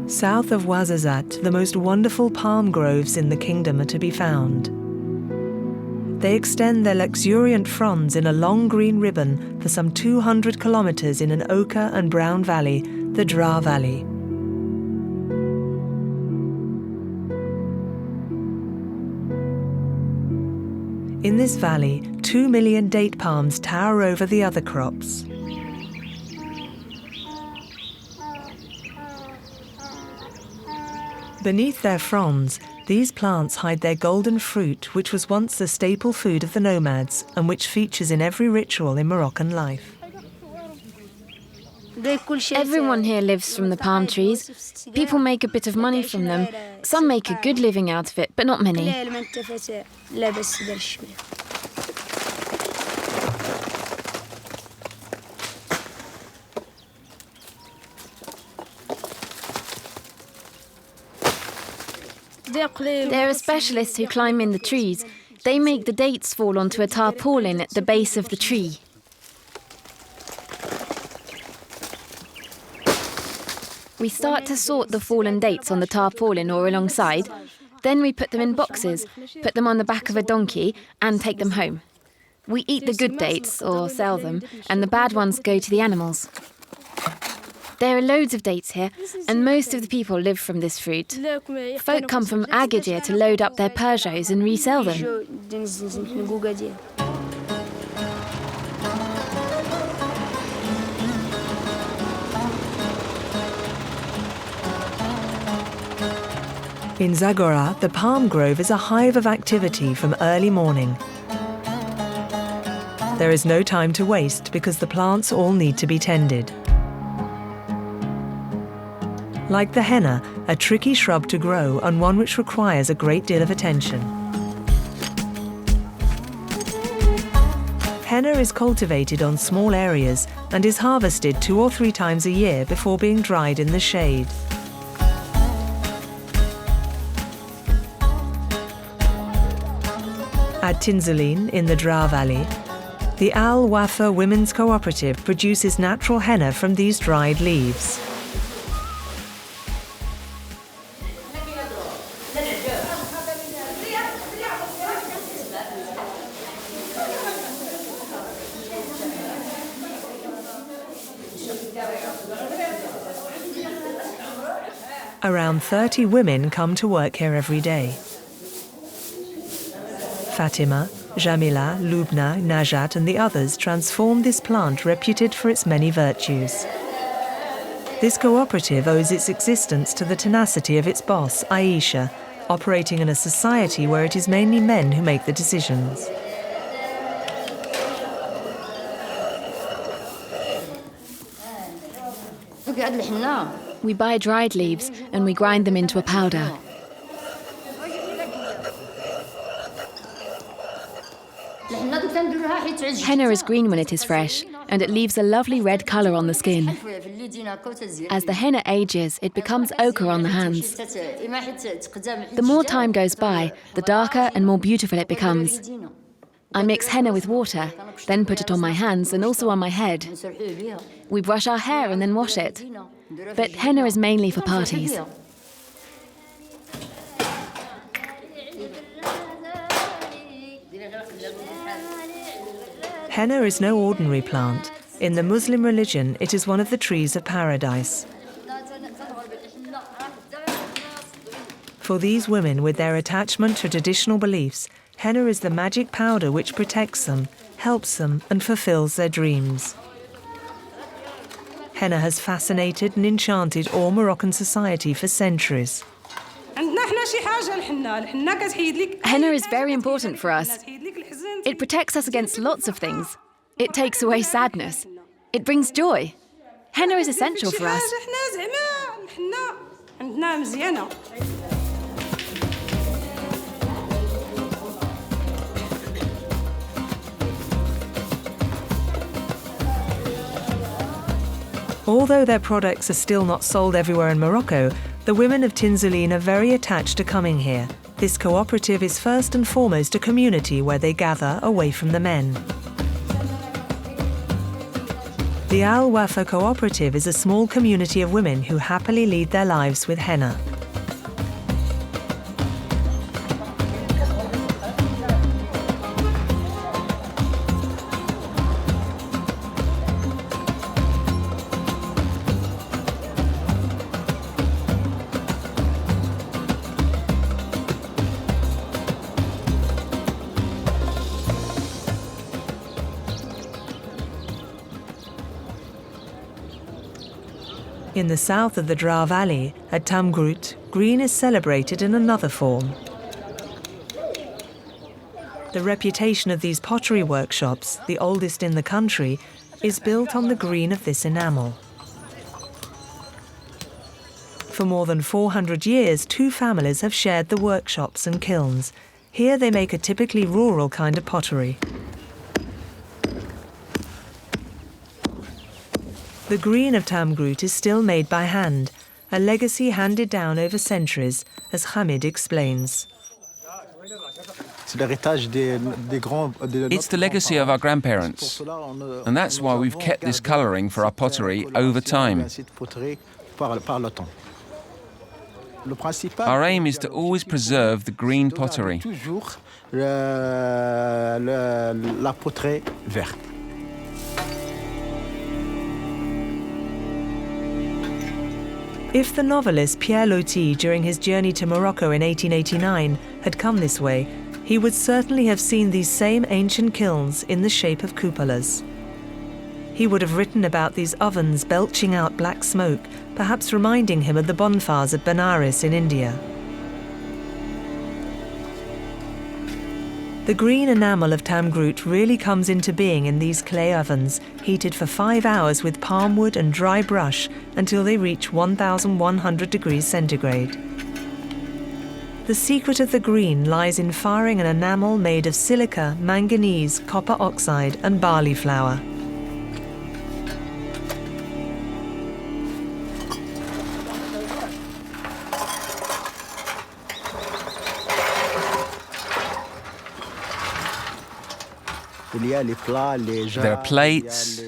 South of Ouarzazate, the most wonderful palm groves in the kingdom are to be found. They extend their luxuriant fronds in a long green ribbon for some 200 kilometers in an ochre and brown valley, the Drâa Valley. In this valley, 2 million date palms tower over the other crops. Beneath their fronds, these plants hide their golden fruit, which was once the staple food of the nomads and which features in every ritual in Moroccan life. Everyone here lives from the palm trees. People make a bit of money from them. Some make a good living out of it, but not many. There are specialists who climb in the trees. They make the dates fall onto a tarpaulin at the base of the tree. We start to sort the fallen dates on the tarpaulin or alongside. Then we put them in boxes, put them on the back of a donkey and take them home. We eat the good dates, or sell them, and the bad ones go to the animals. There are loads of dates here, and most of the people live from this fruit. Folk come from Agadir to load up their Peugeots and resell them. In Zagora, the palm grove is a hive of activity from early morning. There is no time to waste because the plants all need to be tended. Like the henna, a tricky shrub to grow and one which requires a great deal of attention. Henna is cultivated on small areas and is harvested 2 or 3 times a year before being dried in the shade. At Tinzouline, in the Drâa Valley, the Al Wafa Women's Cooperative produces natural henna from these dried leaves. Around 30 women come to work here every day. Fatima, Jamila, Lubna, Najat and the others transform this plant reputed for its many virtues. This cooperative owes its existence to the tenacity of its boss, Aisha, operating in a society where it is mainly men who make the decisions. We buy dried leaves and we grind them into a powder. Henna is green when it is fresh, and it leaves a lovely red colour on the skin. As the henna ages, it becomes ochre on the hands. The more time goes by, the darker and more beautiful it becomes. I mix henna with water, then put it on my hands and also on my head. We brush our hair and then wash it. But henna is mainly for parties. Henna is no ordinary plant. In the Muslim religion, it is one of the trees of paradise. For these women, with their attachment to traditional beliefs, henna is the magic powder which protects them, helps them, and fulfills their dreams. Henna has fascinated and enchanted all Moroccan society for centuries. Henna is very important for us. It protects us against lots of things. It takes away sadness. It brings joy. Henna is essential for us. Although their products are still not sold everywhere in Morocco, the women of Tinzouline are very attached to coming here. This cooperative is first and foremost a community where they gather away from the men. The Al Wafa Cooperative is a small community of women who happily lead their lives with henna. In the south of the Drâa Valley, at Tamgrout, green is celebrated in another form. The reputation of these pottery workshops, the oldest in the country, is built on the green of this enamel. For more than 400 years, two families have shared the workshops and kilns. Here they make a typically rural kind of pottery. The green of Tamgrout is still made by hand, a legacy handed down over centuries, as Hamid explains. It's the legacy of our grandparents, and that's why we've kept this colouring for our pottery over time. Our aim is to always preserve the green pottery. If the novelist Pierre Loti, during his journey to Morocco in 1889, had come this way, he would certainly have seen these same ancient kilns in the shape of cupolas. He would have written about these ovens belching out black smoke, perhaps reminding him of the bonfires at Benares in India. The green enamel of Tamgrout really comes into being in these clay ovens, heated for 5 hours with palm wood and dry brush until they reach 1,100 degrees centigrade. The secret of the green lies in firing an enamel made of silica, manganese, copper oxide and barley flour. There are plates,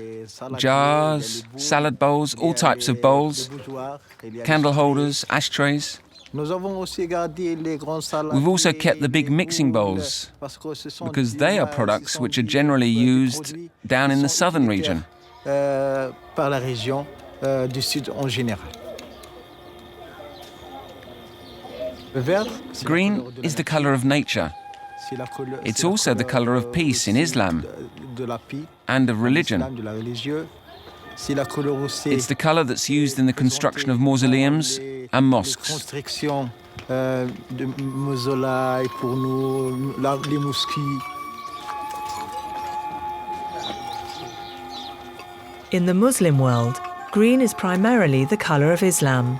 jars, salad bowls, all types of bowls, candle holders, ashtrays. We've also kept the big mixing bowls because they are products which are generally used down in the southern region. Green is the colour of nature. It's also the colour of peace in Islam and of religion. It's the colour that's used in the construction of mausoleums and mosques. In the Muslim world, green is primarily the colour of Islam.